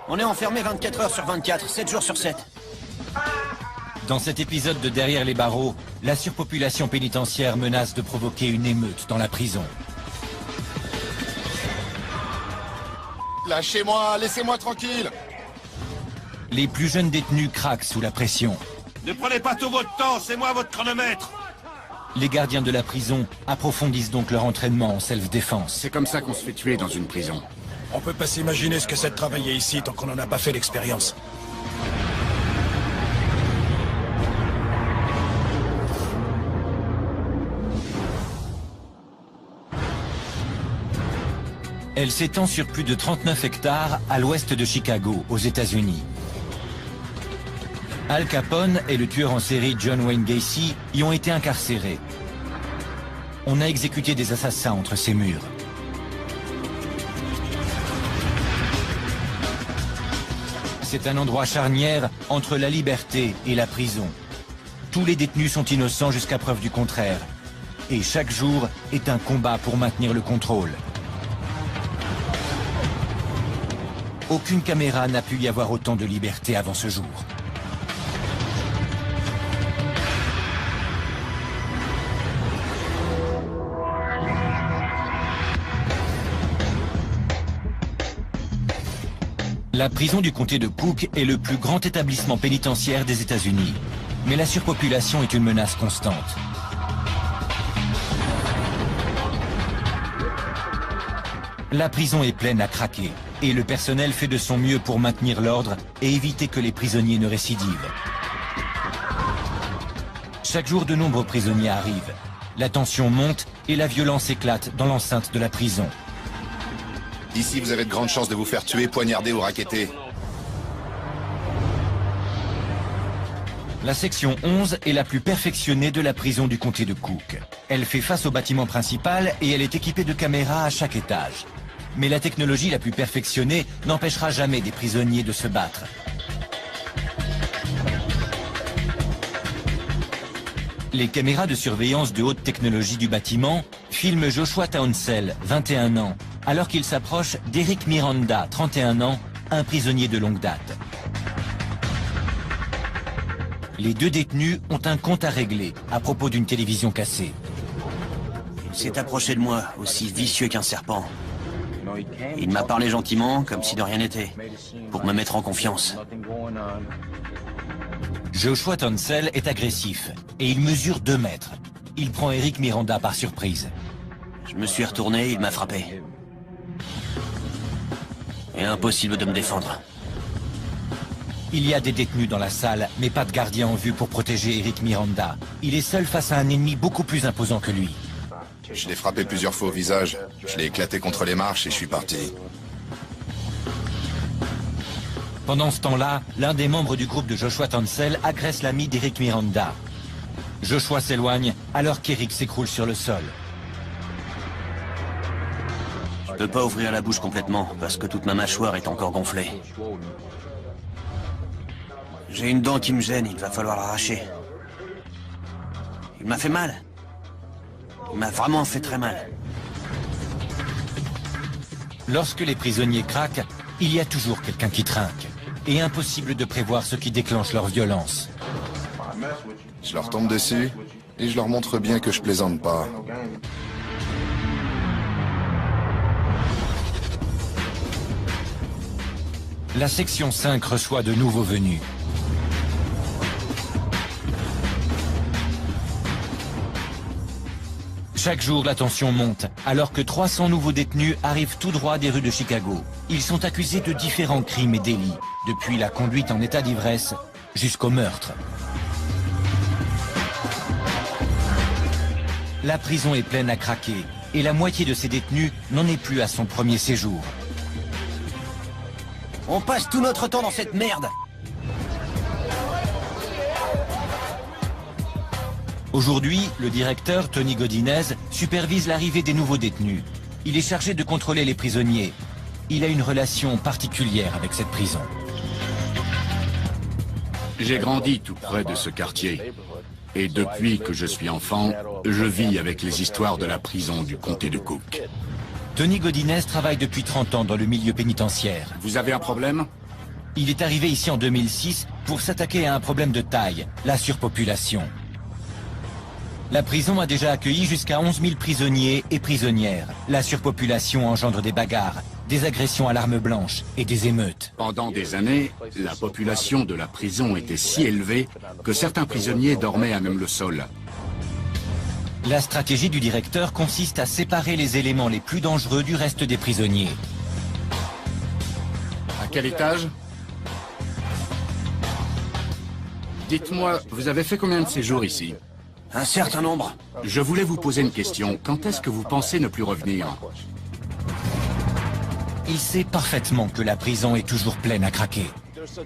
On est enfermé 24 heures sur 24, 7 jours sur 7. Dans cet épisode de Derrière les barreaux, la surpopulation pénitentiaire menace de provoquer une émeute dans la prison. Lâchez-moi, laissez-moi tranquille. Les plus jeunes détenus craquent sous la pression. Ne prenez pas tout votre temps, c'est moi votre chronomètre. Les gardiens de la prison approfondissent donc leur entraînement en self-défense. C'est comme ça qu'on se fait tuer dans une prison. On peut pas s'imaginer ce que c'est de travailler ici tant qu'on n'en a pas fait l'expérience. Elle s'étend sur plus de 39 hectares à l'ouest de Chicago, aux États-Unis. Al Capone et le tueur en série John Wayne Gacy y ont été incarcérés. On a exécuté des assassins entre ces murs. C'est un endroit charnière entre la liberté et la prison. Tous les détenus sont innocents jusqu'à preuve du contraire. Et chaque jour est un combat pour maintenir le contrôle. Aucune caméra n'a pu y avoir autant de liberté avant ce jour. La prison du comté de Cook est le plus grand établissement pénitentiaire des États-Unis. Mais la surpopulation est une menace constante. La prison est pleine à craquer et le personnel fait de son mieux pour maintenir l'ordre et éviter que les prisonniers ne récidivent. Chaque jour, de nombreux prisonniers arrivent. La tension monte et la violence éclate dans l'enceinte de la prison. Ici, vous avez de grandes chances de vous faire tuer, poignarder ou racketter. La section 11 est la plus perfectionnée de la prison du comté de Cook. Elle fait face au bâtiment principal et elle est équipée de caméras à chaque étage. Mais la technologie la plus perfectionnée n'empêchera jamais des prisonniers de se battre. Les caméras de surveillance de haute technologie du bâtiment filment Joshua Townsell, 21 ans, alors qu'il s'approche d'Eric Miranda, 31 ans, un prisonnier de longue date. Les deux détenus ont un compte à régler à propos d'une télévision cassée. Il s'est approché de moi, aussi vicieux qu'un serpent. Il m'a parlé gentiment, comme si de rien n'était, pour me mettre en confiance. Joshua Townsell est agressif et il mesure 2 mètres. Il prend Eric Miranda par surprise. Je me suis retourné, il m'a frappé. Et impossible de me défendre. Il y a des détenus dans la salle, mais pas de gardien en vue pour protéger Eric Miranda. Il est seul face à un ennemi beaucoup plus imposant que lui. Je l'ai frappé plusieurs fois au visage. Je l'ai éclaté contre les marches et je suis parti. Pendant ce temps-là, l'un des membres du groupe de Joshua Townsell agresse l'ami d'Eric Miranda. Joshua s'éloigne alors qu'Eric s'écroule sur le sol. Je peux pas ouvrir la bouche complètement, parce que toute ma mâchoire est encore gonflée. J'ai une dent qui me gêne, il va falloir l'arracher. Il m'a fait mal. Il m'a vraiment fait très mal. Lorsque les prisonniers craquent, il y a toujours quelqu'un qui trinque. Et impossible de prévoir ce qui déclenche leur violence. Je leur tombe dessus et je leur montre bien que je plaisante pas. La section 5 reçoit de nouveaux venus. Chaque jour, la tension monte, alors que 300 nouveaux détenus arrivent tout droit des rues de Chicago. Ils sont accusés de différents crimes et délits, depuis la conduite en état d'ivresse jusqu'au meurtre. La prison est pleine à craquer, et la moitié de ces détenus n'en est plus à son premier séjour. On passe tout notre temps dans cette merde. Aujourd'hui, le directeur, Tony Godinez, supervise l'arrivée des nouveaux détenus. Il est chargé de contrôler les prisonniers. Il a une relation particulière avec cette prison. J'ai grandi tout près de ce quartier. Et depuis que je suis enfant, je vis avec les histoires de la prison du comté de Cook. Tony Godinez travaille depuis 30 ans dans le milieu pénitentiaire. Vous avez un problème? Il est arrivé ici en 2006 pour s'attaquer à un problème de taille, la surpopulation. La prison a déjà accueilli jusqu'à 11 000 prisonniers et prisonnières. La surpopulation engendre des bagarres, des agressions à l'arme blanche et des émeutes. Pendant des années, la population de la prison était si élevée que certains prisonniers dormaient à même le sol. La stratégie du directeur consiste à séparer les éléments les plus dangereux du reste des prisonniers. À quel étage? Dites-moi, vous avez fait combien de séjours ici? Un certain nombre. Je voulais vous poser une question. Quand est-ce que vous pensez ne plus revenir? Il sait parfaitement que la prison est toujours pleine à craquer.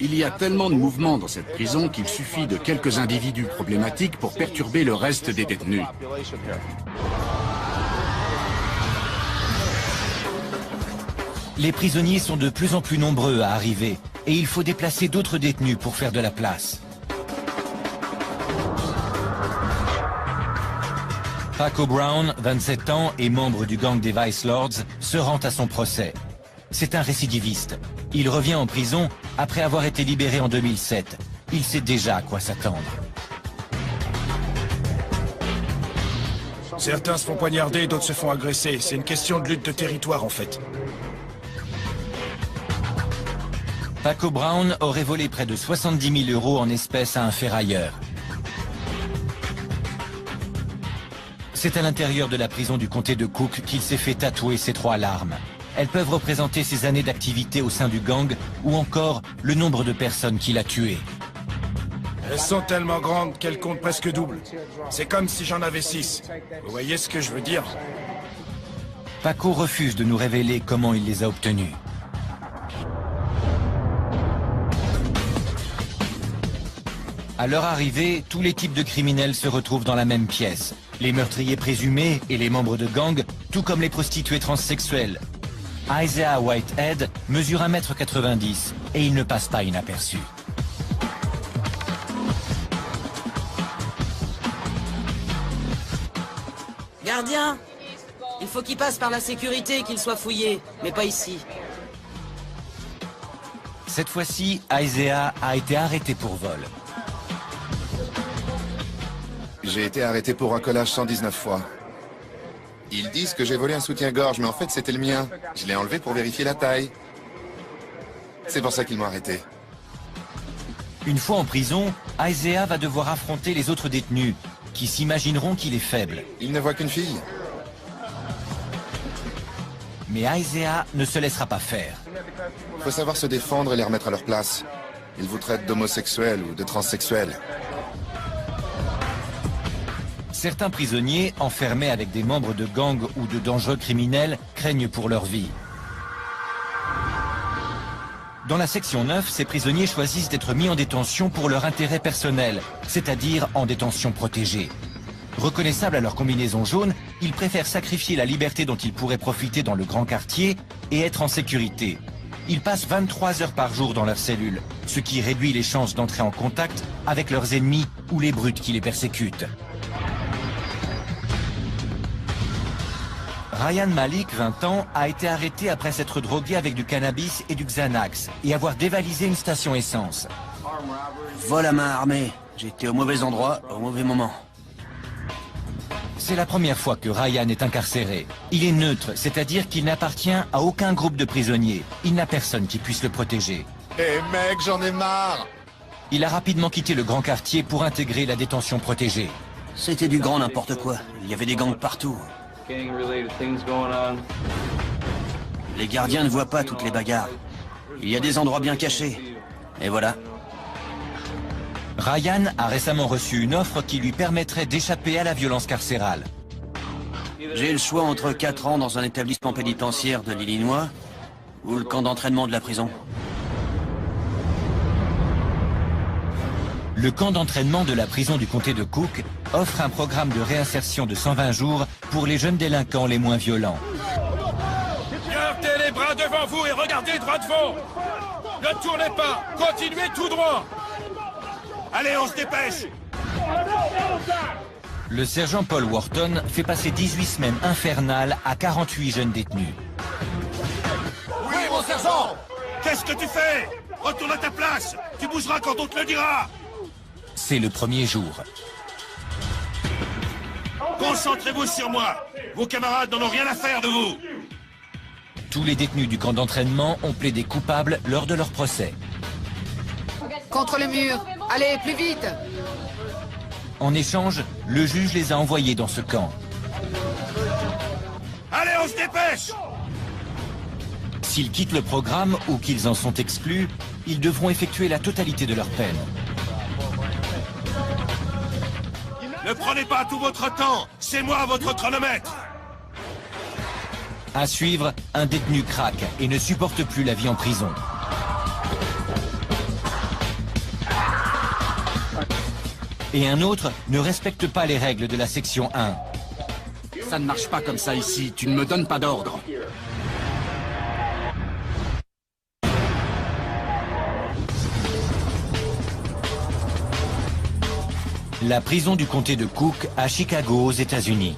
Il y a tellement de mouvements dans cette prison qu'il suffit de quelques individus problématiques pour perturber le reste des détenus. Les prisonniers sont de plus en plus nombreux à arriver et il faut déplacer d'autres détenus pour faire de la place. Paco Brown, 27 ans et membre du gang des Vice Lords, se rend à son procès. C'est un récidiviste. Il revient en prison après avoir été libéré en 2007. Il sait déjà à quoi s'attendre. Certains se font poignarder, d'autres se font agresser. C'est une question de lutte de territoire, en fait. Paco Brown aurait volé près de 70 000 € en espèces à un ferrailleur. C'est à l'intérieur de la prison du comté de Cook qu'il s'est fait tatouer ces 3 larmes. Elles peuvent représenter ses années d'activité au sein du gang ou encore le nombre de personnes qu'il a tuées. Elles sont tellement grandes qu'elles comptent presque double. C'est comme si j'en avais 6. Vous voyez ce que je veux dire? Paco refuse de nous révéler comment il les a obtenues. À leur arrivée, tous les types de criminels se retrouvent dans la même pièce. Les meurtriers présumés et les membres de gang, tout comme les prostituées transsexuelles. Isaiah Whitehead mesure 1,90 m et il ne passe pas inaperçu. Gardien, il faut qu'il passe par la sécurité et qu'il soit fouillé, mais pas ici. Cette fois-ci, Isaiah a été arrêté pour vol. J'ai été arrêté pour racolage 119 fois. Ils disent que j'ai volé un soutien-gorge, mais en fait c'était le mien. Je l'ai enlevé pour vérifier la taille. C'est pour ça qu'ils m'ont arrêté. Une fois en prison, Isaiah va devoir affronter les autres détenus, qui s'imagineront qu'il est faible. Il ne voit qu'une fille. Mais Isaiah ne se laissera pas faire. Faut savoir se défendre et les remettre à leur place. Ils vous traitent d'homosexuels ou de transsexuels. Certains prisonniers, enfermés avec des membres de gangs ou de dangereux criminels, craignent pour leur vie. Dans la section 9, ces prisonniers choisissent d'être mis en détention pour leur intérêt personnel, c'est-à-dire en détention protégée. Reconnaissables à leur combinaison jaune, ils préfèrent sacrifier la liberté dont ils pourraient profiter dans le grand quartier et être en sécurité. Ils passent 23 heures par jour dans leur cellule, ce qui réduit les chances d'entrer en contact avec leurs ennemis ou les brutes qui les persécutent. Ryan Malik, 20 ans, a été arrêté après s'être drogué avec du cannabis et du Xanax et avoir dévalisé une station essence. Vol à main armée. J'étais au mauvais endroit, au mauvais moment. C'est la première fois que Ryan est incarcéré. Il est neutre, c'est-à-dire qu'il n'appartient à aucun groupe de prisonniers. Il n'a personne qui puisse le protéger. Eh mec, j'en ai marre! Il a rapidement quitté le grand quartier pour intégrer la détention protégée. C'était du grand n'importe quoi. Il y avait des gangs partout. Les gardiens ne voient pas toutes les bagarres. Il y a des endroits bien cachés. Et voilà. Ryan a récemment reçu une offre qui lui permettrait d'échapper à la violence carcérale. J'ai le choix entre 4 ans dans un établissement pénitentiaire de l'Illinois ou le camp d'entraînement de la prison. Le camp d'entraînement de la prison du comté de Cook offre un programme de réinsertion de 120 jours pour les jeunes délinquants les moins violents. Gardez les bras devant vous et regardez droit devant. Ne tournez pas, continuez tout droit. Allez, on se dépêche! Le sergent Paul Wharton fait passer 18 semaines infernales à 48 jeunes détenus. Oui, mon sergent! Qu'est-ce que tu fais? Retourne à ta place. Tu bougeras quand on te le dira. C'est le premier jour. Concentrez-vous sur moi. Vos camarades n'en ont rien à faire de vous. Tous les détenus du camp d'entraînement ont plaidé coupables lors de leur procès. Contre le mur. Allez, plus vite. En échange, le juge les a envoyés dans ce camp. Allez, on se dépêche. S'ils quittent le programme ou qu'ils en sont exclus, ils devront effectuer la totalité de leur peine. Ne prenez pas tout votre temps. C'est moi votre chronomètre. À suivre, un détenu craque et ne supporte plus la vie en prison. Et un autre ne respecte pas les règles de la section 1. Ça ne marche pas comme ça ici, tu ne me donnes pas d'ordre. La prison du comté de Cook à Chicago aux États-Unis.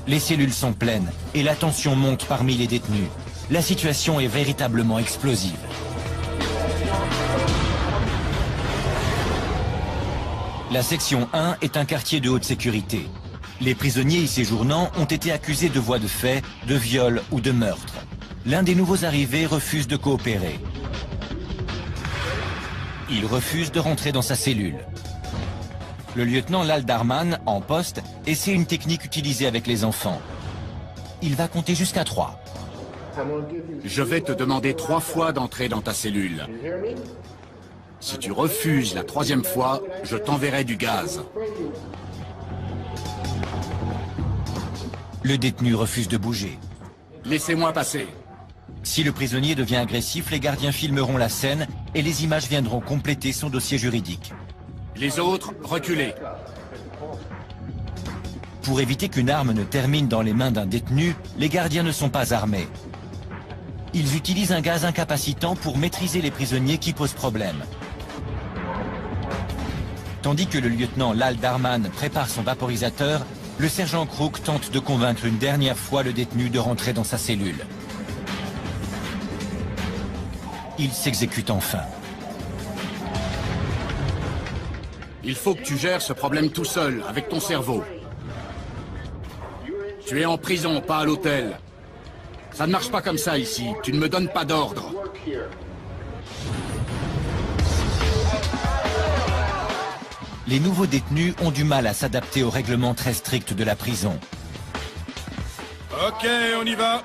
Les cellules sont pleines et la tension monte parmi les détenus. La situation est véritablement explosive. La section 1 est un quartier de haute sécurité. Les prisonniers y séjournant ont été accusés de voies de fait, de viol ou de meurtre. L'un des nouveaux arrivés refuse de coopérer. Il refuse de rentrer dans sa cellule. Le lieutenant Lal Darman, en poste, essaie une technique utilisée avec les enfants. Il va compter jusqu'à 3. Je vais te demander 3 fois d'entrer dans ta cellule. Si tu refuses la 3e fois, je t'enverrai du gaz. Le détenu refuse de bouger. Laissez-moi passer. Si le prisonnier devient agressif, les gardiens filmeront la scène et les images viendront compléter son dossier juridique. Les autres, reculez. Pour éviter qu'une arme ne termine dans les mains d'un détenu, les gardiens ne sont pas armés. Ils utilisent un gaz incapacitant pour maîtriser les prisonniers qui posent problème. Tandis que le lieutenant Lal Darman prépare son vaporisateur, le sergent Crook tente de convaincre une dernière fois le détenu de rentrer dans sa cellule. Il s'exécute enfin. Il faut que tu gères ce problème tout seul, avec ton cerveau. Tu es en prison, pas à l'hôtel. Ça ne marche pas comme ça ici, tu ne me donnes pas d'ordre. Les nouveaux détenus ont du mal à s'adapter aux règlements très stricts de la prison. Ok, on y va.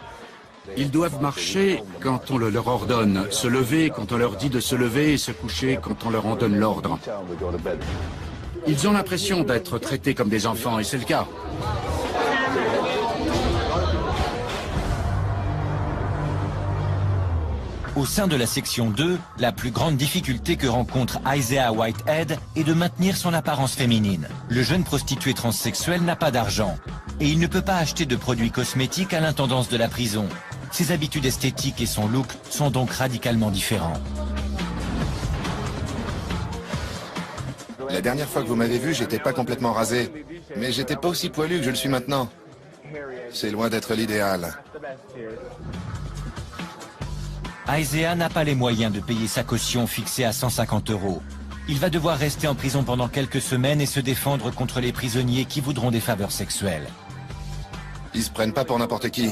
Ils doivent marcher quand on le leur ordonne, se lever quand on leur dit de se lever et se coucher quand on leur en donne l'ordre. Ils ont l'impression d'être traités comme des enfants, et c'est le cas. Au sein de la section 2, la plus grande difficulté que rencontre Isaiah Whitehead est de maintenir son apparence féminine. Le jeune prostitué transsexuel n'a pas d'argent et il ne peut pas acheter de produits cosmétiques à l'intendance de la prison. Ses habitudes esthétiques et son look sont donc radicalement différents. La dernière fois que vous m'avez vu, j'étais pas complètement rasé. Mais j'étais pas aussi poilu que je le suis maintenant. C'est loin d'être l'idéal. Isaiah n'a pas les moyens de payer sa caution fixée à 150 €. Il va devoir rester en prison pendant quelques semaines et se défendre contre les prisonniers qui voudront des faveurs sexuelles. Ils se prennent pas pour n'importe qui.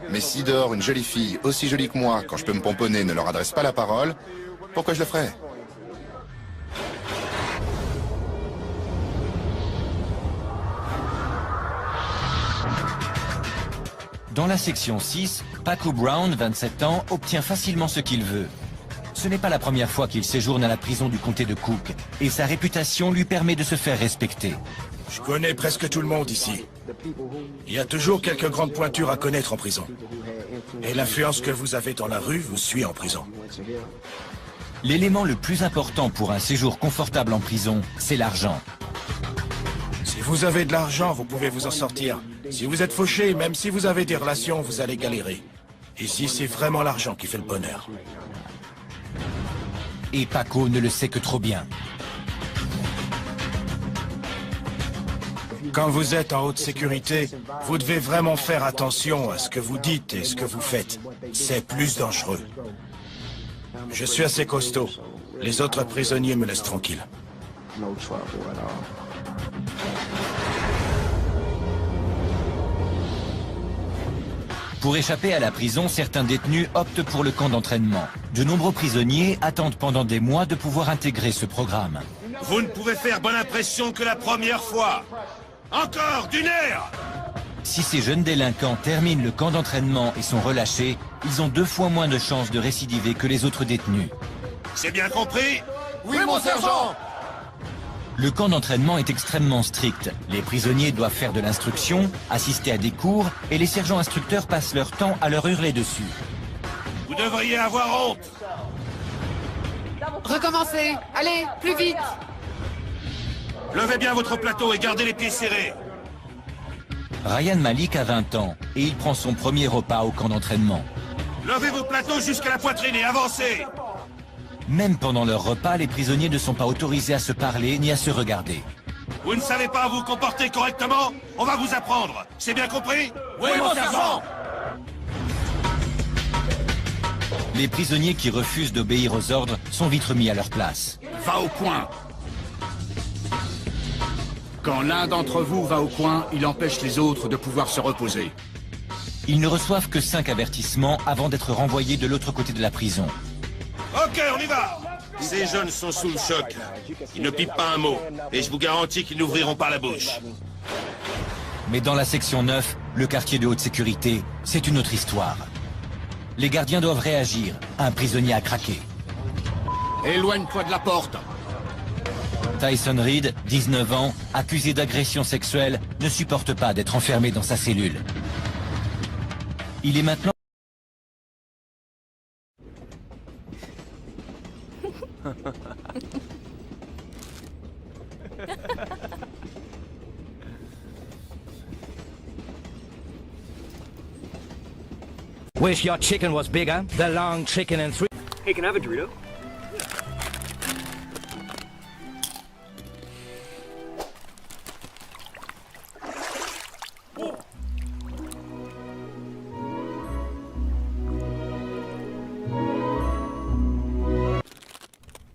Mais si dehors une jolie fille, aussi jolie que moi, quand je peux me pomponner, ne leur adresse pas la parole, pourquoi je le ferais? Dans la section 6, Paco Brown, 27 ans, obtient facilement ce qu'il veut. Ce n'est pas la première fois qu'il séjourne à la prison du comté de Cook, et sa réputation lui permet de se faire respecter. Je connais presque tout le monde ici. Il y a toujours quelques grandes pointures à connaître en prison. Et l'influence que vous avez dans la rue vous suit en prison. L'élément le plus important pour un séjour confortable en prison, c'est l'argent. Si vous avez de l'argent, vous pouvez vous en sortir. Si vous êtes fauché, même si vous avez des relations, vous allez galérer. Ici, c'est vraiment l'argent qui fait le bonheur. Et Paco ne le sait que trop bien. Quand vous êtes en haute sécurité, vous devez vraiment faire attention à ce que vous dites et ce que vous faites. C'est plus dangereux. Je suis assez costaud. Les autres prisonniers me laissent tranquille. Pour échapper à la prison, certains détenus optent pour le camp d'entraînement. De nombreux prisonniers attendent pendant des mois de pouvoir intégrer ce programme. Vous ne pouvez faire bonne impression que la première fois. Encore du nerf! Si ces jeunes délinquants terminent le camp d'entraînement et sont relâchés, ils ont 2 fois moins de chances de récidiver que les autres détenus. C'est bien compris? Oui, mon sergent! Le camp d'entraînement est extrêmement strict. Les prisonniers doivent faire de l'instruction, assister à des cours, et les sergents instructeurs passent leur temps à leur hurler dessus. Vous devriez avoir honte. Recommencez. Allez, plus vite. Levez bien votre plateau et gardez les pieds serrés. Ryan Malik a 20 ans et il prend son premier repas au camp d'entraînement. Levez vos plateaux jusqu'à la poitrine et avancez. Même pendant leur repas, les prisonniers ne sont pas autorisés à se parler ni à se regarder. Vous ne savez pas vous comporter correctement? On va vous apprendre. C'est bien compris? Oui, mon sergent! Les prisonniers qui refusent d'obéir aux ordres sont vite remis à leur place. Va au coin! Quand l'un d'entre vous va au coin, il empêche les autres de pouvoir se reposer. Ils ne reçoivent que 5 avertissements avant d'être renvoyés de l'autre côté de la prison. Ok, on y va. Ces jeunes sont sous le choc. Ils ne pipent pas un mot. Et je vous garantis qu'ils n'ouvriront pas la bouche. Mais dans la section 9, le quartier de haute sécurité, c'est une autre histoire. Les gardiens doivent réagir. Un prisonnier a craqué. Éloigne-toi de la porte! Tyson Reed, 19 ans, accusé d'agression sexuelle, ne supporte pas d'être enfermé dans sa cellule. Il est maintenant... Wish your chicken was bigger. The long chicken and 3. Hey, can I have a Dorito?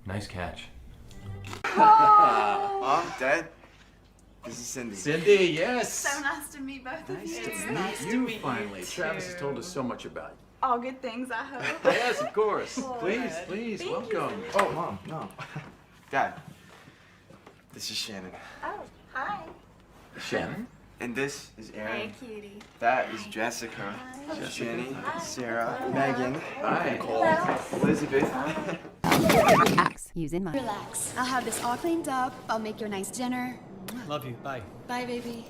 Nice catch. Mom, Dad, this is Cindy. Cindy, yes. So nice to meet both of you. Nice to meet you finally. Travis has told us so much about you. All good things, I hope. Yes, of course. Good. Please, Thank welcome. you. Oh, Mom, no. Dad, this is Shannon. Oh, hi. Shannon? And this is Aaron. Hey, cutie. That is Jessica. Jenny, Sarah, Megan, Hi. Nicole, Elizabeth. Relax. Using my. Relax. I'll have this all cleaned up. I'll make your nice dinner. Love you. Bye. Bye, baby.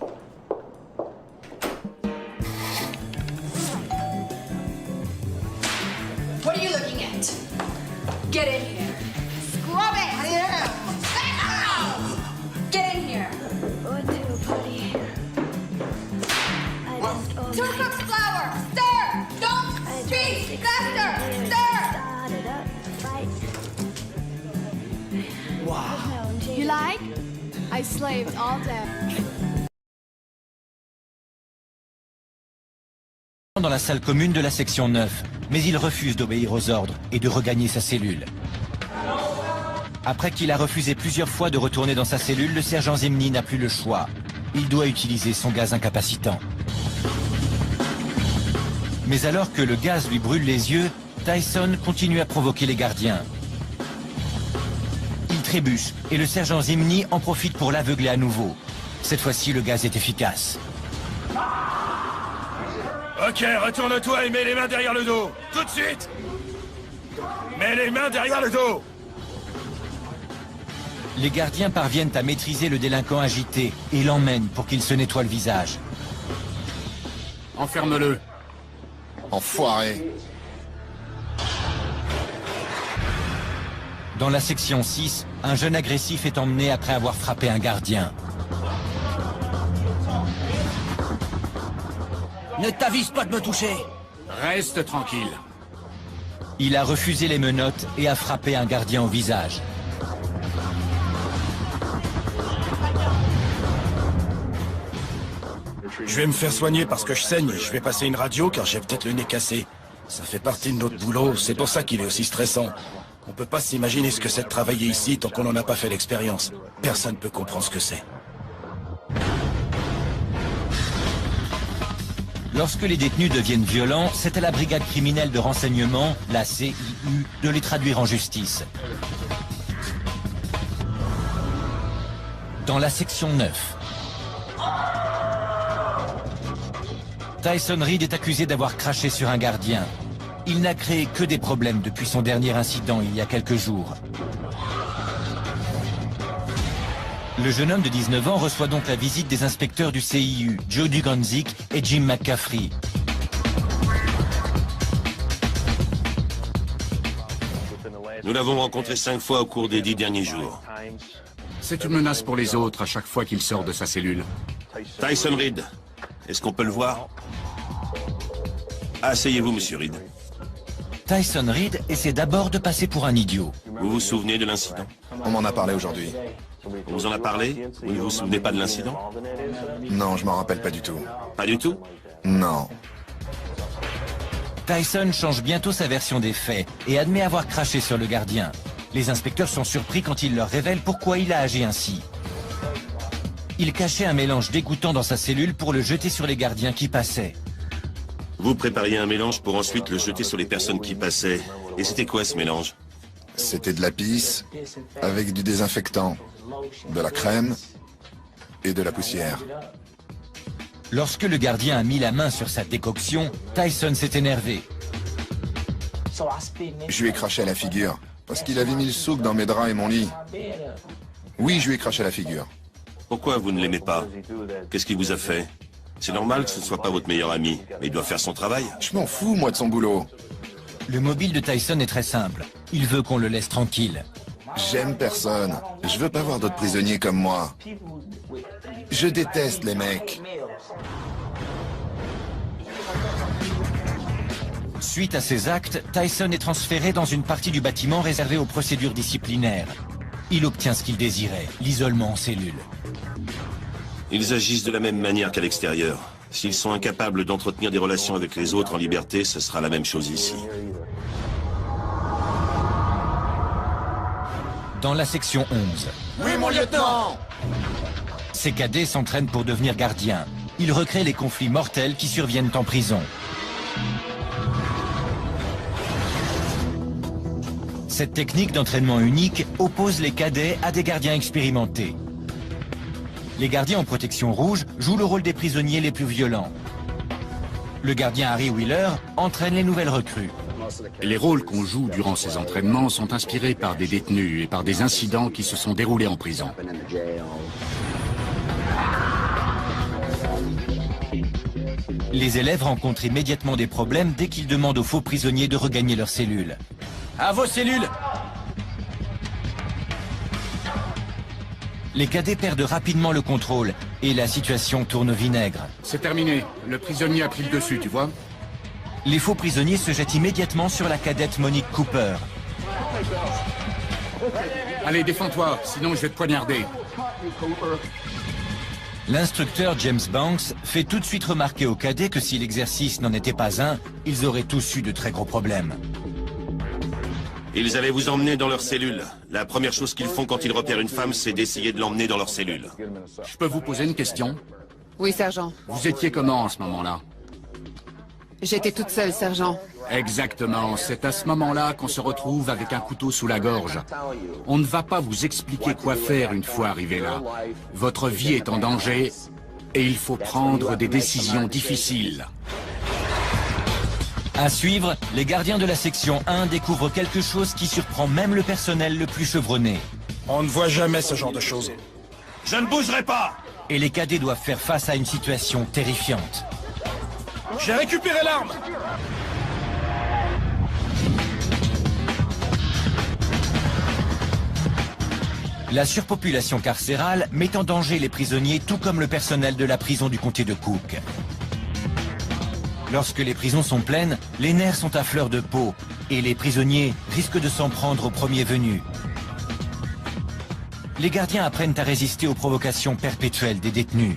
What are you looking at? Get in here. Scrub it! Get in here. Two cups flour. Stir. Don't speak. Faster. Stir. Wow. You like? I slaved all day. Dans la salle commune de la section 9, mais il refuse d'obéir aux ordres et de regagner sa cellule. Après qu'il a refusé plusieurs fois de retourner dans sa cellule, le sergent Zimny n'a plus le choix. Il doit utiliser son gaz incapacitant. Mais alors que le gaz lui brûle les yeux, Tyson continue à provoquer les gardiens. Il trébuche et le sergent Zimny en profite pour l'aveugler à nouveau. Cette fois-ci, le gaz est efficace. Ok, retourne-toi et mets les mains derrière le dos. Tout de suite! Mets les mains derrière le dos! Les gardiens parviennent à maîtriser le délinquant agité et l'emmènent pour qu'il se nettoie le visage. Enferme-le. Enfoiré. Dans la section 6, un jeune agressif est emmené après avoir frappé un gardien. Ne t'avise pas de me toucher. Reste tranquille. Il a refusé les menottes et a frappé un gardien au visage. Je vais me faire soigner parce que je saigne. Je vais passer une radio car j'ai peut-être le nez cassé. Ça fait partie de notre boulot, c'est pour ça qu'il est aussi stressant. On peut pas s'imaginer ce que c'est de travailler ici tant qu'on n'en a pas fait l'expérience. Personne peut comprendre ce que c'est. Lorsque les détenus deviennent violents, c'est à la brigade criminelle de renseignement, la CIU, de les traduire en justice. Dans la section 9, Tyson Reed est accusé d'avoir craché sur un gardien. Il n'a créé que des problèmes depuis son dernier incident il y a quelques jours. Le jeune homme de 19 ans reçoit donc la visite des inspecteurs du CIU, Joe Duganzik et Jim McCaffrey. Nous l'avons rencontré 5 fois au cours des 10 derniers jours. C'est une menace pour les autres à chaque fois qu'il sort de sa cellule. Tyson Reed, est-ce qu'on peut le voir? Asseyez-vous, monsieur Reed. Tyson Reed essaie d'abord de passer pour un idiot. Vous vous souvenez de l'incident? On m'en a parlé aujourd'hui. On vous en a parlé? Vous ne vous souvenez pas de l'incident? Non, je m'en rappelle pas du tout. Pas du tout? Non. Tyson change bientôt sa version des faits et admet avoir craché sur le gardien. Les inspecteurs sont surpris quand il leur révèle pourquoi il a agi ainsi. Il cachait un mélange dégoûtant dans sa cellule pour le jeter sur les gardiens qui passaient. Vous prépariez un mélange pour ensuite le jeter sur les personnes qui passaient. Et c'était quoi ce mélange? C'était de la pisse avec du désinfectant, de la crème et de la poussière. Lorsque le gardien a mis la main sur sa décoction, Tyson s'est énervé. Je lui ai craché à la figure, parce qu'il avait mis le souk dans mes draps et mon lit. Oui, je lui ai craché à la figure. Pourquoi vous ne l'aimez pas? Qu'est-ce qu'il vous a fait? C'est normal que ce ne soit pas votre meilleur ami, mais il doit faire son travail. Je m'en fous, moi, de son boulot. Le mobile de Tyson est très simple. Il veut qu'on le laisse tranquille. J'aime personne. Je veux pas voir d'autres prisonniers comme moi. Je déteste les mecs. Suite à ces actes, Tyson est transféré dans une partie du bâtiment réservée aux procédures disciplinaires. Il obtient ce qu'il désirait, l'isolement en cellule. Ils agissent de la même manière qu'à l'extérieur. S'ils sont incapables d'entretenir des relations avec les autres en liberté, ce sera la même chose ici. Dans la section 11. Oui, mon lieutenant! Ces cadets s'entraînent pour devenir gardiens. Ils recréent les conflits mortels qui surviennent en prison. Cette technique d'entraînement unique oppose les cadets à des gardiens expérimentés. Les gardiens en protection rouge jouent le rôle des prisonniers les plus violents. Le gardien Harry Wheeler entraîne les nouvelles recrues. Les rôles qu'on joue durant ces entraînements sont inspirés par des détenus et par des incidents qui se sont déroulés en prison. Les élèves rencontrent immédiatement des problèmes dès qu'ils demandent aux faux prisonniers de regagner leurs cellules. À vos cellules! Les cadets perdent rapidement le contrôle et la situation tourne au vinaigre. C'est terminé. Le prisonnier a pris le dessus, tu vois? Les faux prisonniers se jettent immédiatement sur la cadette Monique Cooper. Allez, défends-toi, sinon je vais te poignarder. L'instructeur James Banks fait tout de suite remarquer aux cadets que si l'exercice n'en était pas un, ils auraient tous eu de très gros problèmes. Ils allaient vous emmener dans leur cellule. La première chose qu'ils font quand ils repèrent une femme, c'est d'essayer de l'emmener dans leur cellule. Je peux vous poser une question? Oui, sergent. Vous étiez comment à ce moment-là? J'étais toute seule, sergent. Exactement. C'est à ce moment-là qu'on se retrouve avec un couteau sous la gorge. On ne va pas vous expliquer quoi faire une fois arrivé là. Votre vie est en danger et il faut prendre des décisions difficiles. À suivre, les gardiens de la section 1 découvrent quelque chose qui surprend même le personnel le plus chevronné. On ne voit jamais ce genre de choses. Je ne bougerai pas! Et les cadets doivent faire face à une situation terrifiante. J'ai récupéré l'arme! La surpopulation carcérale met en danger les prisonniers tout comme le personnel de la prison du comté de Cook. Lorsque les prisons sont pleines, les nerfs sont à fleur de peau et les prisonniers risquent de s'en prendre au premier venu. Les gardiens apprennent à résister aux provocations perpétuelles des détenus.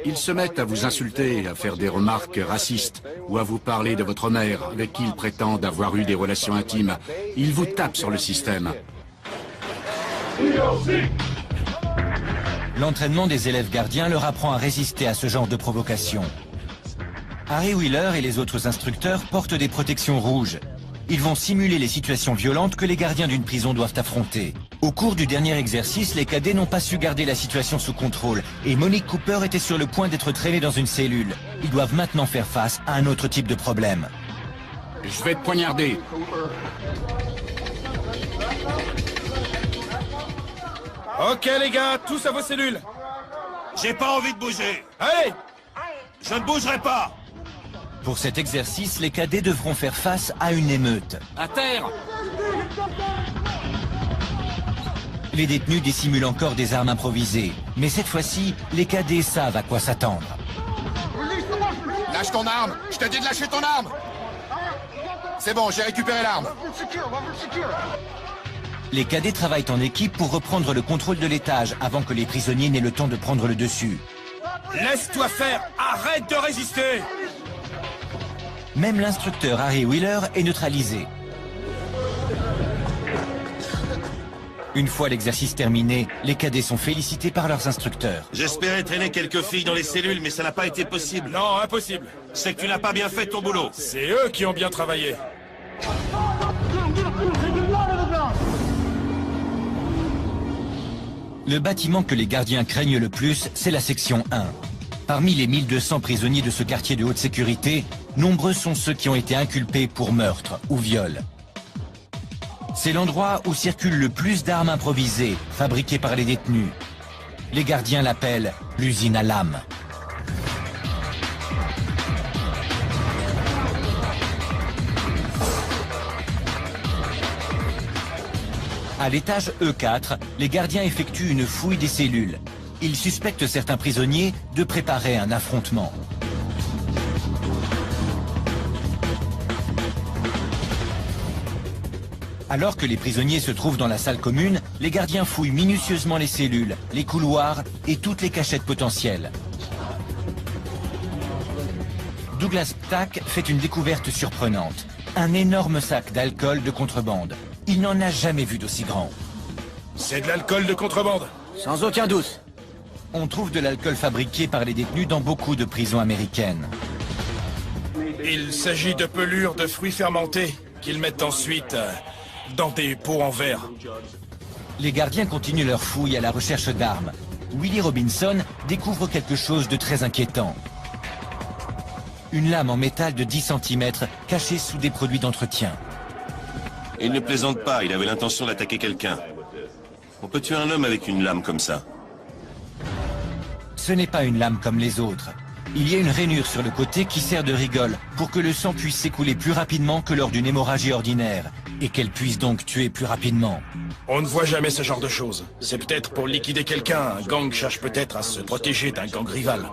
Ils se mettent à vous insulter, à faire des remarques racistes, ou à vous parler de votre mère, avec qui ils prétendent avoir eu des relations intimes. Ils vous tapent sur le système. L'entraînement des élèves gardiens leur apprend à résister à ce genre de provocation. Harry Wheeler et les autres instructeurs portent des protections rouges. Ils vont simuler les situations violentes que les gardiens d'une prison doivent affronter. Au cours du dernier exercice, les cadets n'ont pas su garder la situation sous contrôle et Monique Cooper était sur le point d'être traînée dans une cellule. Ils doivent maintenant faire face à un autre type de problème. Je vais te poignarder. Ok les gars, tous à vos cellules. J'ai pas envie de bouger. Allez! Je ne bougerai pas. Pour cet exercice, les cadets devront faire face à une émeute. À terre! Les détenus dissimulent encore des armes improvisées. Mais cette fois-ci, les cadets savent à quoi s'attendre. Lâche ton arme! Je t'ai dit de lâcher ton arme! C'est bon, j'ai récupéré l'arme. Les cadets travaillent en équipe pour reprendre le contrôle de l'étage avant que les prisonniers n'aient le temps de prendre le dessus. Laisse-toi faire! Arrête de résister! Même l'instructeur Harry Wheeler est neutralisé. Une fois l'exercice terminé, les cadets sont félicités par leurs instructeurs. J'espérais traîner quelques filles dans les cellules, mais ça n'a pas été possible. Non, impossible. C'est que tu n'as pas bien fait ton boulot. C'est eux qui ont bien travaillé. Le bâtiment que les gardiens craignent le plus, c'est la section 1. Parmi les 1200 prisonniers de ce quartier de haute sécurité, nombreux sont ceux qui ont été inculpés pour meurtre ou viol. C'est l'endroit où circulent le plus d'armes improvisées, fabriquées par les détenus. Les gardiens l'appellent l'usine à lames. À l'étage E4, les gardiens effectuent une fouille des cellules. Ils suspectent certains prisonniers de préparer un affrontement. Alors que les prisonniers se trouvent dans la salle commune, les gardiens fouillent minutieusement les cellules, les couloirs et toutes les cachettes potentielles. Douglas Ptak fait une découverte surprenante. Un énorme sac d'alcool de contrebande. Il n'en a jamais vu d'aussi grand. C'est de l'alcool de contrebande. Sans aucun doute. On trouve de l'alcool fabriqué par les détenus dans beaucoup de prisons américaines. Il s'agit de pelures de fruits fermentés qu'ils mettent ensuite dans des pots en verre. Les gardiens continuent leur fouille à la recherche d'armes. Willie Robinson découvre quelque chose de très inquiétant. Une lame en métal de 10 cm cachée sous des produits d'entretien. Il ne plaisante pas, il avait l'intention d'attaquer quelqu'un. On peut tuer un homme avec une lame comme ça. Ce n'est pas une lame comme les autres. Il y a une rainure sur le côté qui sert de rigole pour que le sang puisse s'écouler plus rapidement que lors d'une hémorragie ordinaire et qu'elle puisse donc tuer plus rapidement. On ne voit jamais ce genre de choses. C'est peut-être pour liquider quelqu'un. Un gang cherche peut-être à se protéger d'un gang rival.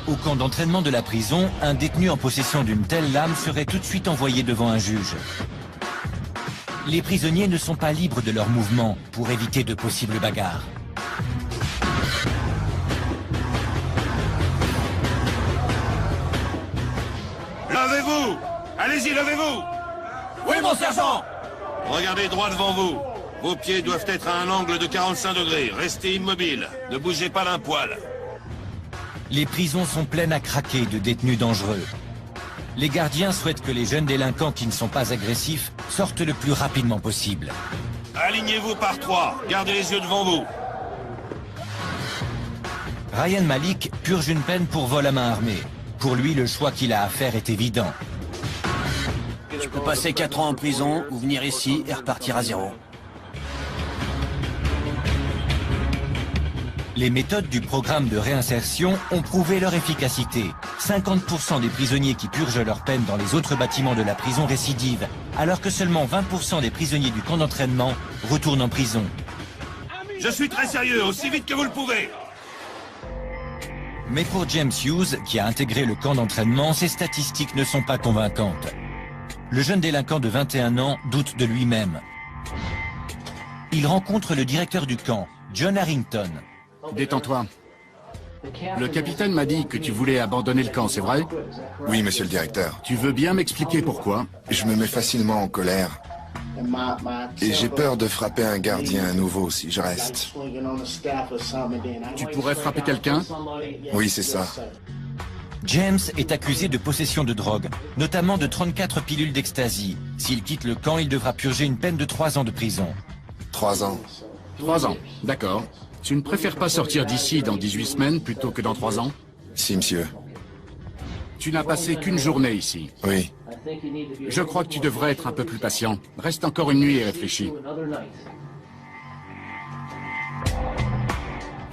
Au camp d'entraînement de la prison, un détenu en possession d'une telle lame serait tout de suite envoyé devant un juge. Les prisonniers ne sont pas libres de leurs mouvements pour éviter de possibles bagarres. Levez-vous! Allez-y, levez-vous! Oui, mon sergent! Regardez droit devant vous. Vos pieds doivent être à un angle de 45 degrés. Restez immobile. Ne bougez pas d'un poil. Les prisons sont pleines à craquer de détenus dangereux. Les gardiens souhaitent que les jeunes délinquants qui ne sont pas agressifs sortent le plus rapidement possible. Alignez-vous par 3. Gardez les yeux devant vous. Ryan Malik purge une peine pour vol à main armée. Pour lui, le choix qu'il a à faire est évident. Tu peux passer 4 ans en prison ou venir ici et repartir à zéro. Les méthodes du programme de réinsertion ont prouvé leur efficacité. 50% des prisonniers qui purgent leur peine dans les autres bâtiments de la prison récidivent, alors que seulement 20% des prisonniers du camp d'entraînement retournent en prison. Je suis très sérieux, aussi vite que vous le pouvez. Mais pour James Hughes, qui a intégré le camp d'entraînement, ces statistiques ne sont pas convaincantes. Le jeune délinquant de 21 ans doute de lui-même. Il rencontre le directeur du camp, John Harrington. Détends-toi. Le capitaine m'a dit que tu voulais abandonner le camp, c'est vrai? Oui, monsieur le directeur. Tu veux bien m'expliquer pourquoi? Je me mets facilement en colère. Et j'ai peur de frapper un gardien à nouveau si je reste. Tu pourrais frapper quelqu'un? Oui, c'est ça. James est accusé de possession de drogue, notamment de 34 pilules d'ecstasy. S'il quitte le camp, il devra purger une peine de 3 ans de prison. 3 ans. 3 ans, d'accord. Tu ne préfères pas sortir d'ici dans 18 semaines plutôt que dans 3 ans? Si, monsieur. Tu n'as passé qu'une journée ici. Oui. Je crois que tu devrais être un peu plus patient. Reste encore une nuit et réfléchis.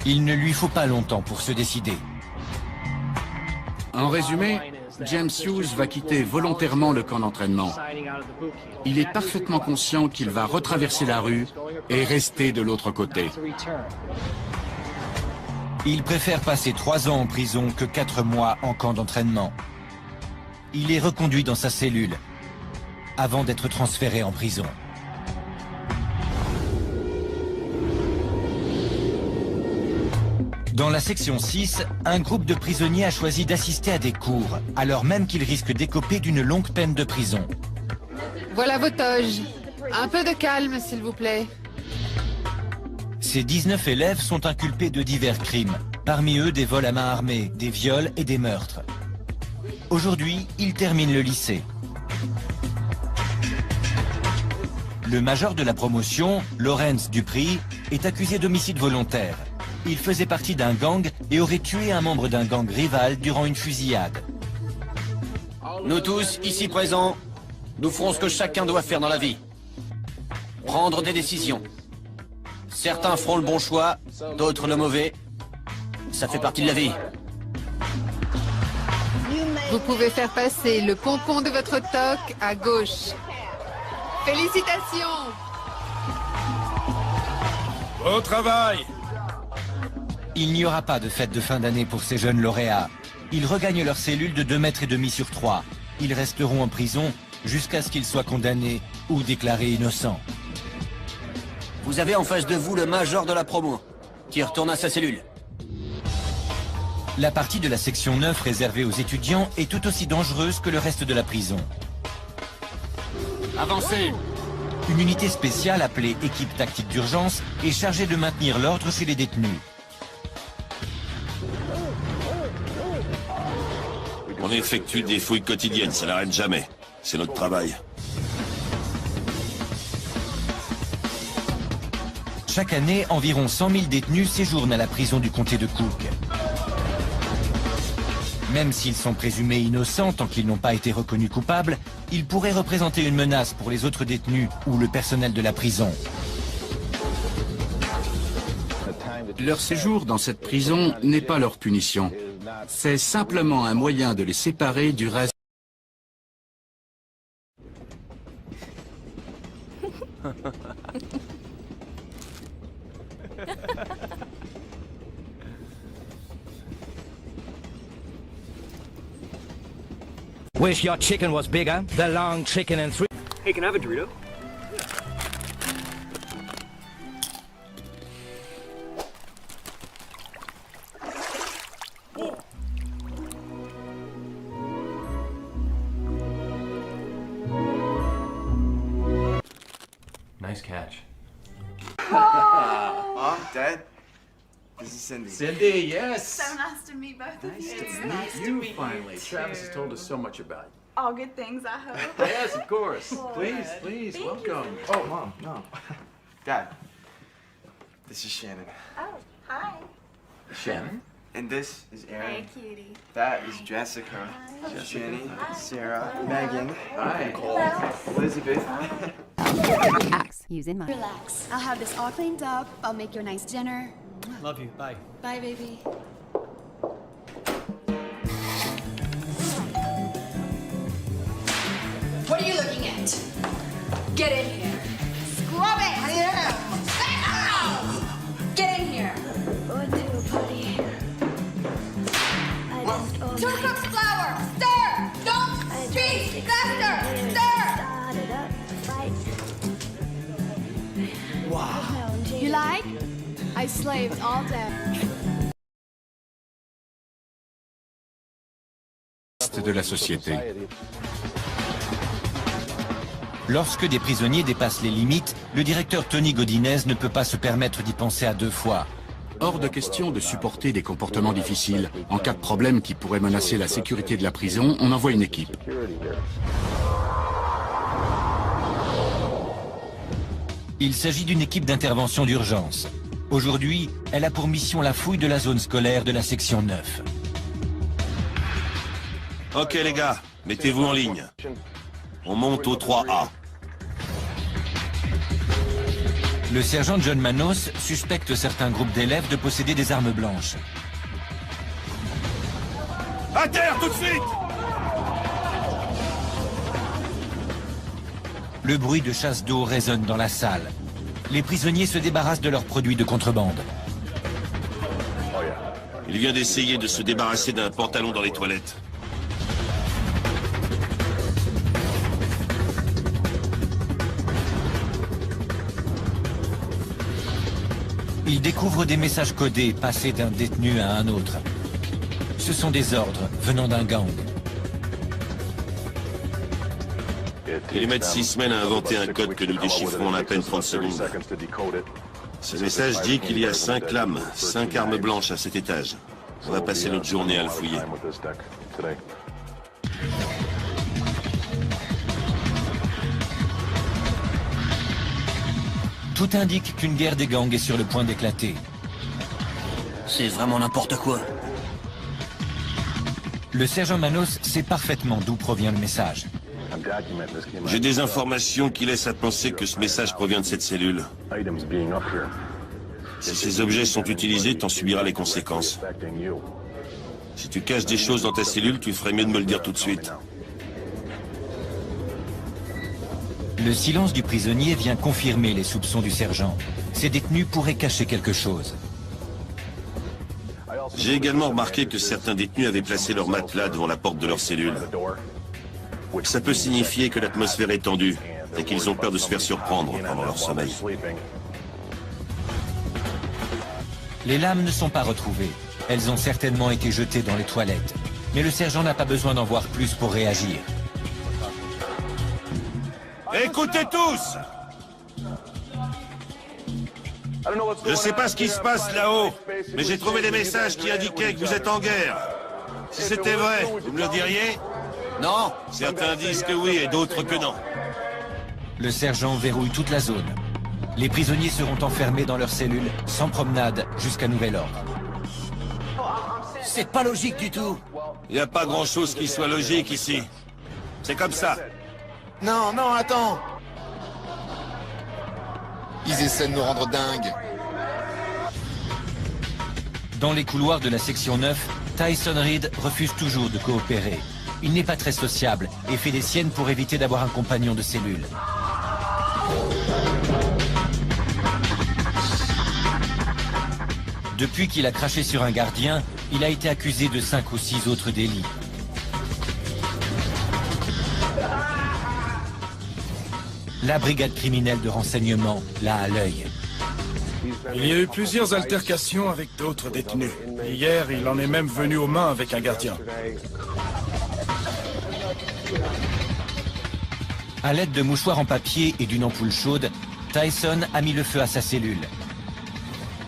Il ne lui faut pas longtemps pour se décider. En résumé, James Hughes va quitter volontairement le camp d'entraînement. Il est parfaitement conscient qu'il va retraverser la rue et rester de l'autre côté. Il préfère passer 3 ans en prison que 4 mois en camp d'entraînement. Il est reconduit dans sa cellule avant d'être transféré en prison. Dans la section 6, un groupe de prisonniers a choisi d'assister à des cours, alors même qu'ils risquent d'écoper d'une longue peine de prison. Voilà vos toges. Un peu de calme, s'il vous plaît. Ces 19 élèves sont inculpés de divers crimes, parmi eux des vols à main armée, des viols et des meurtres. Aujourd'hui, ils terminent le lycée. Le major de la promotion, Lawrence Dupri, est accusé d'homicide volontaire. Il faisait partie d'un gang et aurait tué un membre d'un gang rival durant une fusillade. Nous tous, ici présents, nous ferons ce que chacun doit faire dans la vie. Prendre des décisions. Certains feront le bon choix, d'autres le mauvais. Ça fait partie de la vie. Vous pouvez faire passer le pompon de votre toque à gauche. Félicitations! Au travail! Il n'y aura pas de fête de fin d'année pour ces jeunes lauréats. Ils regagnent leur cellule de 2,5 mètres sur 3. Ils resteront en prison jusqu'à ce qu'ils soient condamnés ou déclarés innocents. Vous avez en face de vous le major de la promo, qui retourne à sa cellule. La partie de la section 9 réservée aux étudiants est tout aussi dangereuse que le reste de la prison. Avancez! Une unité spéciale appelée équipe tactique d'urgence est chargée de maintenir l'ordre chez les détenus. On effectue des fouilles quotidiennes, ça n'arrête jamais. C'est notre travail. Chaque année, environ 100 000 détenus séjournent à la prison du comté de Cook. Même s'ils sont présumés innocents tant qu'ils n'ont pas été reconnus coupables, ils pourraient représenter une menace pour les autres détenus ou le personnel de la prison. Leur séjour dans cette prison n'est pas leur punition. C'est simplement un moyen de les séparer du reste. Wish your chicken was bigger. The long chicken and 3. Hey, can I have a Dorito? Nice catch. Mom, Dad, this is Cindy. Cindy, yes. So nice to meet both of you. Nice to meet you finally. Travis has told us so much about All good things, I hope. you. Yes, of course. Boy. Please, Thank welcome. you. Oh, Mom, no. Dad, this is Shannon. Oh, hi. Shannon? And this is Aaron. Hey, cutie. That is Jessica. Jenny, Sarah, Megan, Hi. Nicole, Elizabeth. Axe. Using mine. Relax. I'll have this all cleaned up. I'll make you a nice dinner. Love you. Bye. Bye, baby. What are you looking at? Get in here. Scrub it! Get in here. What to, buddy? I just always 2 cups flour. Stir. Don't speak. Faster. Stir. started up the fight. Wow. You like? I my slaves all day. De la société. Lorsque des prisonniers dépassent les limites, le directeur Tony Godinez ne peut pas se permettre d'y penser à deux fois. Hors de question de supporter des comportements difficiles. En cas de problème qui pourrait menacer la sécurité de la prison, on envoie une équipe. Il s'agit d'une équipe d'intervention d'urgence. Aujourd'hui, elle a pour mission la fouille de la zone scolaire de la section 9. Ok les gars, mettez-vous en ligne. On monte au 3A. Le sergent John Manos suspecte certains groupes d'élèves de posséder des armes blanches. À terre tout de suite! Le bruit de chasse d'eau résonne dans la salle. Les prisonniers se débarrassent de leurs produits de contrebande. Il vient d'essayer de se débarrasser d'un pantalon dans les toilettes. Il découvre des messages codés passés d'un détenu à un autre. Ce sont des ordres venant d'un gang. Ils mettent 6 semaines à inventer un code que nous déchiffrons en à peine 30 secondes. Ce message dit qu'il y a 5 lames, 5 armes blanches à cet étage. On va passer notre journée à le fouiller. Tout indique qu'une guerre des gangs est sur le point d'éclater. C'est vraiment n'importe quoi. Le sergent Manos sait parfaitement d'où provient le message. J'ai des informations qui laissent à penser que ce message provient de cette cellule. Si ces objets sont utilisés, t'en subiras les conséquences. Si tu caches des choses dans ta cellule, tu ferais mieux de me le dire tout de suite. Le silence du prisonnier vient confirmer les soupçons du sergent. Ces détenus pourraient cacher quelque chose. J'ai également remarqué que certains détenus avaient placé leur matelas devant la porte de leur cellule. Ça peut signifier que l'atmosphère est tendue et qu'ils ont peur de se faire surprendre pendant leur sommeil. Les lames ne sont pas retrouvées. Elles ont certainement été jetées dans les toilettes. Mais le sergent n'a pas besoin d'en voir plus pour réagir. Écoutez tous! Je sais pas ce qui se passe là-haut, mais j'ai trouvé des messages qui indiquaient que vous êtes en guerre. Si c'était vrai, vous me le diriez? Non. Certains disent que oui et d'autres que non. Le sergent verrouille toute la zone. Les prisonniers seront enfermés dans leurs cellules, sans promenade, jusqu'à nouvel ordre. C'est pas logique du tout. Il n'y a pas grand-chose qui soit logique ici. C'est comme ça. Non, non, attends! Ils essaient de nous rendre dingues. Dans les couloirs de la section 9, Tyson Reed refuse toujours de coopérer. Il n'est pas très sociable et fait des siennes pour éviter d'avoir un compagnon de cellule. Depuis qu'il a craché sur un gardien, il a été accusé de 5 ou 6 autres délits. La brigade criminelle de renseignement l'a à l'œil. Il y a eu plusieurs altercations avec d'autres détenus. Hier, il en est même venu aux mains avec un gardien. À l'aide de mouchoirs en papier et d'une ampoule chaude, Tyson a mis le feu à sa cellule.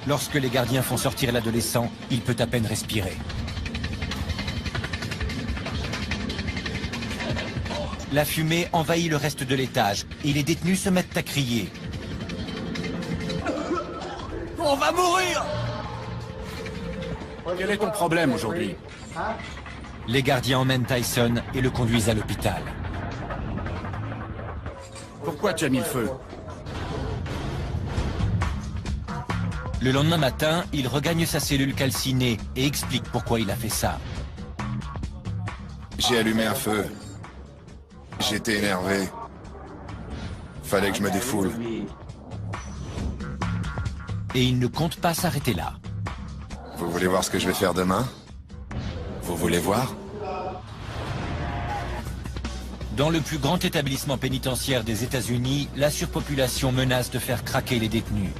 Lorsque les gardiens font sortir l'adolescent, il peut à peine respirer. La fumée envahit le reste de l'étage et les détenus se mettent à crier. On va mourir! Quel est ton problème aujourd'hui? Les gardiens emmènent Tyson et le conduisent à l'hôpital. Pourquoi tu as mis le feu? Le lendemain matin, il regagne sa cellule calcinée et explique pourquoi il a fait ça. J'ai allumé un feu. J'étais énervé. Fallait que je me défoule. Et il ne compte pas s'arrêter là. Vous voulez voir ce que je vais faire demain? Vous voulez voir? Dans le plus grand établissement pénitentiaire des États-Unis, la surpopulation menace de faire craquer les détenus.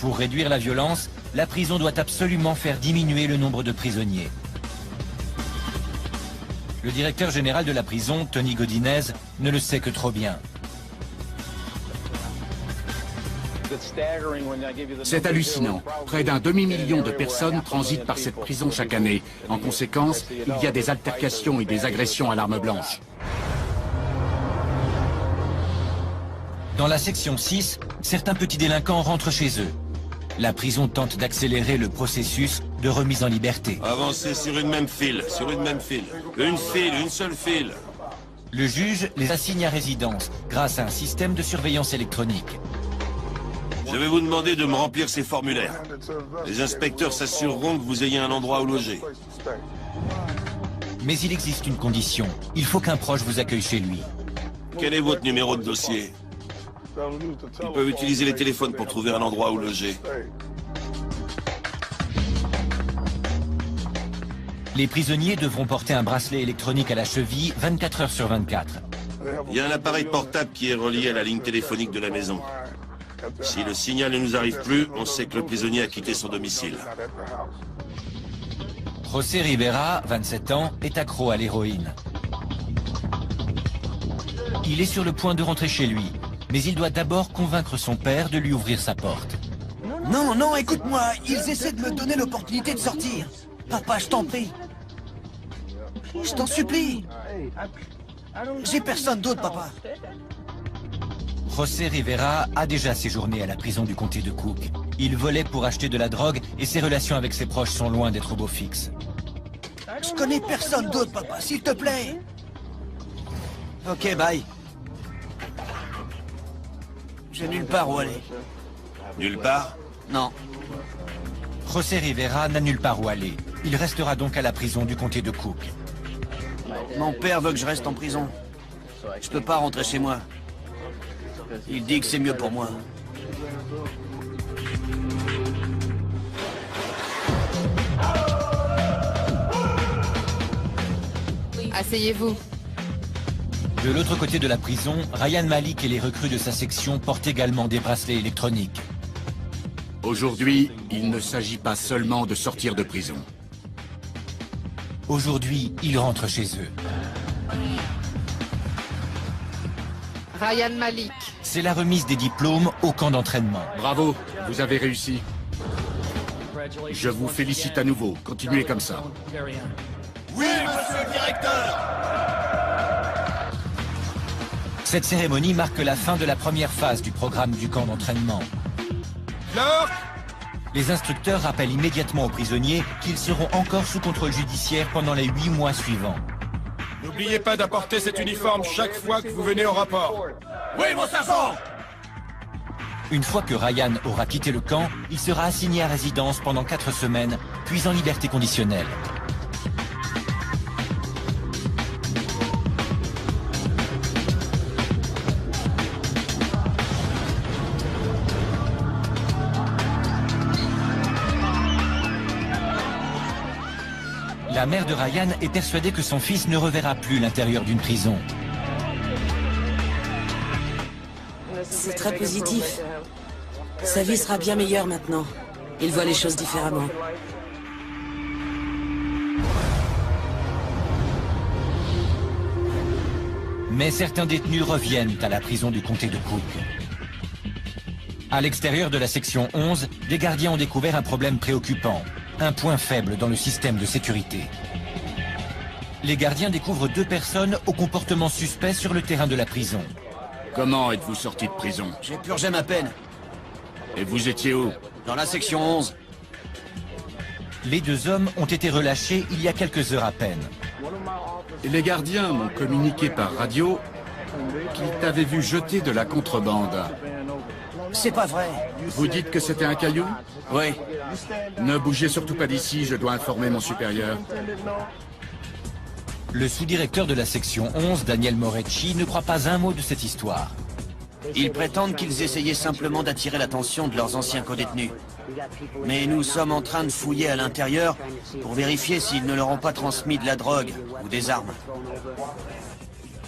Pour réduire la violence, la prison doit absolument faire diminuer le nombre de prisonniers. Le directeur général de la prison, Tony Godinez, ne le sait que trop bien. C'est hallucinant. Près d'un demi-million de personnes transitent par cette prison chaque année. En conséquence, il y a des altercations et des agressions à l'arme blanche. Dans la section 6, certains petits délinquants rentrent chez eux. La prison tente d'accélérer le processus de remise en liberté. Avancez sur une même file, sur une même file. Une file, une seule file. Le juge les assigne à résidence grâce à un système de surveillance électronique. Je vais vous demander de me remplir ces formulaires. Les inspecteurs s'assureront que vous ayez un endroit où loger. Mais il existe une condition. Il faut qu'un proche vous accueille chez lui. Quel est votre numéro de dossier? Ils peuvent utiliser les téléphones pour trouver un endroit où loger. Les prisonniers devront porter un bracelet électronique à la cheville 24 heures sur 24. Il y a un appareil portable qui est relié à la ligne téléphonique de la maison. Si le signal ne nous arrive plus, on sait que le prisonnier a quitté son domicile. José Rivera, 27 ans, est accro à l'héroïne. Il est sur le point de rentrer chez lui, mais il doit d'abord convaincre son père de lui ouvrir sa porte. Non, non, écoute-moi, ils essaient de me donner l'opportunité de sortir. Papa, je t'en prie. Je t'en supplie. J'ai personne d'autre, papa. José Rivera a déjà séjourné à la prison du comté de Cook. Il volait pour acheter de la drogue et ses relations avec ses proches sont loin d'être au beau fixe. Je connais personne d'autre, papa, s'il te plaît. Ok, bye. J'ai nulle part où aller. Nulle part? Non. José Rivera n'a nulle part où aller. Il restera donc à la prison du comté de Cook. Mon père veut que je reste en prison. Je peux pas rentrer chez moi. Il dit que c'est mieux pour moi. Asseyez-vous. De l'autre côté de la prison, Ryan Malik et les recrues de sa section portent également des bracelets électroniques. Aujourd'hui, il ne s'agit pas seulement de sortir de prison. Aujourd'hui, ils rentrent chez eux. Ryan Malik. C'est la remise des diplômes au camp d'entraînement. Bravo, vous avez réussi. Je vous félicite à nouveau. Continuez comme ça. Oui, monsieur le directeur! Cette cérémonie marque la fin de la première phase du programme du camp d'entraînement. Les instructeurs rappellent immédiatement aux prisonniers qu'ils seront encore sous contrôle judiciaire pendant les 8 mois suivants. N'oubliez pas d'apporter cet uniforme chaque fois que vous venez au rapport. Oui, mon sergent! Une fois que Ryan aura quitté le camp, il sera assigné à résidence pendant 4 semaines, puis en liberté conditionnelle. La mère de Ryan est persuadée que son fils ne reverra plus l'intérieur d'une prison. C'est très positif. Sa vie sera bien meilleure maintenant. Il voit les choses différemment. Mais certains détenus reviennent à la prison du comté de Cook. À l'extérieur de la section 11, des gardiens ont découvert un problème préoccupant. Un point faible dans le système de sécurité. Les gardiens découvrent 2 personnes au comportement suspect sur le terrain de la prison. Comment êtes-vous sorti de prison? J'ai purgé ma peine. Et vous étiez où? Dans la section 11. Les 2 hommes ont été relâchés il y a quelques heures à peine. Les gardiens m'ont communiqué par radio qu'ils t'avaient vu jeter de la contrebande. C'est pas vrai. Vous dites que c'était un caillou? Oui. Ne bougez surtout pas d'ici, je dois informer mon supérieur. Le sous-directeur de la section 11, Daniel Morecci, ne croit pas un mot de cette histoire. Ils prétendent qu'ils essayaient simplement d'attirer l'attention de leurs anciens codétenus. Mais nous sommes en train de fouiller à l'intérieur pour vérifier s'ils ne leur ont pas transmis de la drogue ou des armes.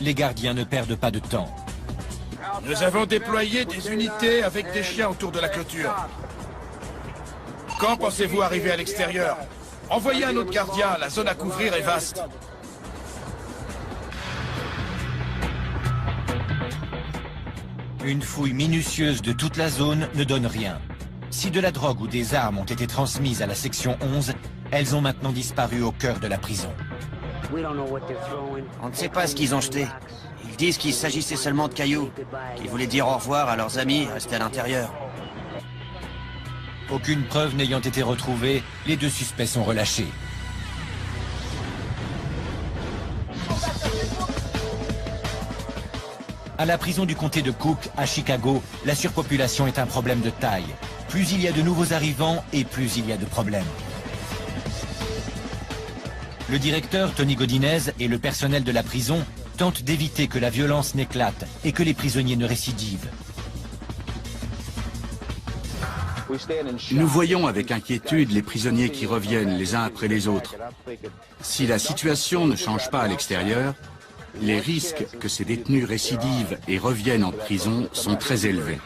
Les gardiens ne perdent pas de temps. Nous avons déployé des unités avec des chiens autour de la clôture. Quand pensez-vous arriver à l'extérieur? Envoyez un autre gardien, la zone à couvrir est vaste. Une fouille minutieuse de toute la zone ne donne rien. Si de la drogue ou des armes ont été transmises à la section 11, elles ont maintenant disparu au cœur de la prison. On ne sait pas ce qu'ils ont jeté. Ils disent qu'il s'agissait seulement de cailloux, qu'ils voulaient dire au revoir à leurs amis restés à l'intérieur. Aucune preuve n'ayant été retrouvée, les 2 suspects sont relâchés. À la prison du comté de Cook, à Chicago, la surpopulation est un problème de taille. Plus il y a de nouveaux arrivants et plus il y a de problèmes. Le directeur, Tony Godinez, et le personnel de la prison tentent d'éviter que la violence n'éclate et que les prisonniers ne récidivent. Nous voyons avec inquiétude les prisonniers qui reviennent les uns après les autres. Si la situation ne change pas à l'extérieur, les risques que ces détenus récidivent et reviennent en prison sont très élevés.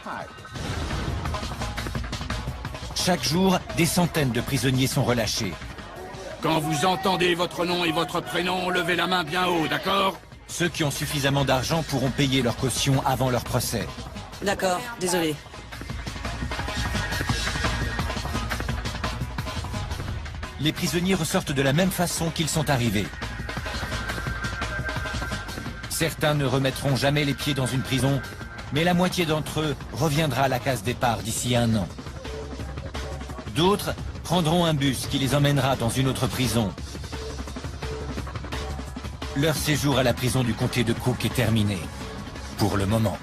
Chaque jour, des centaines de prisonniers sont relâchés. Quand vous entendez votre nom et votre prénom, levez la main bien haut, d'accord? Ceux qui ont suffisamment d'argent pourront payer leur caution avant leur procès. D'accord, désolé. Les prisonniers ressortent de la même façon qu'ils sont arrivés. Certains ne remettront jamais les pieds dans une prison, mais la moitié d'entre eux reviendra à la case départ d'ici 1 an. D'autres prendront un bus qui les emmènera dans une autre prison. Leur séjour à la prison du comté de Cook est terminé, pour le moment.